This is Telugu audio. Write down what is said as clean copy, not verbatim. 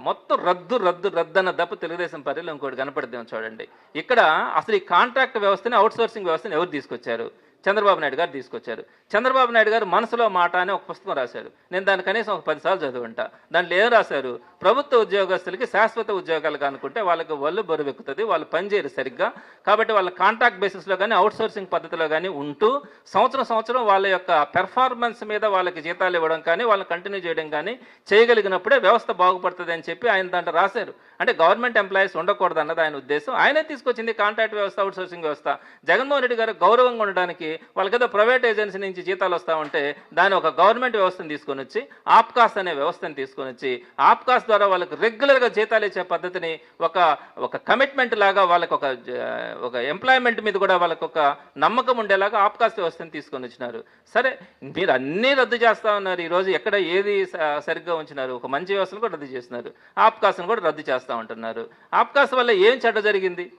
మొత్తం రద్దు రద్దు రద్దు అన్న తప్ప తెలుగుదేశం పార్టీలో ఇంకోటి కనపడుద్దాం చూడండి. ఇక్కడ అసలు ఈ కాంట్రాక్ట్ వ్యవస్థని, అవుట్సోర్సింగ్ వ్యవస్థని ఎవరు తీసుకొచ్చారు? చంద్రబాబు నాయుడు గారు తీసుకొచ్చారు. చంద్రబాబు నాయుడు గారు మనసులో మాట అని ఒక పుస్తకం రాశారు. నేను దాన్ని కనీసం ఒక 10 సార్లు చదువుంటా. దాంట్లో ఏం రాశారు? ప్రభుత్వ ఉద్యోగస్తులకి శాశ్వత ఉద్యోగాలు కనుకుంటే వాళ్ళకి ఒళ్ళు బరువెక్కుతుంది, వాళ్ళు పనిచేయరు సరిగ్గా. కాబట్టి వాళ్ళ కాంట్రాక్ట్ బేసిస్లో కానీ అవుట్సోర్సింగ్ పద్ధతిలో కానీ ఉంటూ సంవత్సరం వాళ్ళ యొక్క పెర్ఫార్మెన్స్ మీద వాళ్ళకి జీతాలు ఇవ్వడం కానీ, వాళ్ళని కంటిన్యూ చేయడం కానీ చేయగలిగినప్పుడే వ్యవస్థ బాగుపడుతుంది అని చెప్పి ఆయన దాంట్లో రాశారు. అంటే గవర్నమెంట్ ఎంప్లాయీస్ ఉండకూడదు అన్నది ఆయన ఉద్దేశం. ఆయనే తీసుకొచ్చింది కాంట్రాక్ట్ వ్యవస్థ, అవుట్సోర్సింగ్ వ్యవస్థ. జగన్మోహన్ రెడ్డి గారు గౌరవంగా ఉండడానికి వాళ్ళకేదో ప్రైవేట్ ఏజెన్సీ నుంచి జీతాలు వస్తూ ఉంటే దాని ఒక గవర్నమెంట్ వ్యవస్థను తీసుకొని వచ్చి ఆప్కాస్ అనే వ్యవస్థను తీసుకొని వచ్చి ఆప్కాస్ ద్వారా వాళ్ళకి రెగ్యులర్గా జీతాలు ఇచ్చే పద్ధతిని ఒక కమిట్మెంట్ లాగా వాళ్ళకి ఒక ఎంప్లాయ్మెంట్ మీద కూడా వాళ్ళకి ఒక నమ్మకం ఉండేలాగా ఆప్కాస్ వ్యవస్థను తీసుకొని వచ్చినారు. సరే, మీరు అన్నీ రద్దు చేస్తూ ఉన్నారు. ఈరోజు ఎక్కడ ఏది సరిగ్గా ఉంచినారు? ఒక మంచి వ్యవస్థను కూడా రద్దు చేస్తున్నారు, ఆప్కాస్ను కూడా రద్దు చేస్తూ ఉంటున్నారు. ఆప్కాస్ వల్ల ఏం చెడ్డ జరిగింది?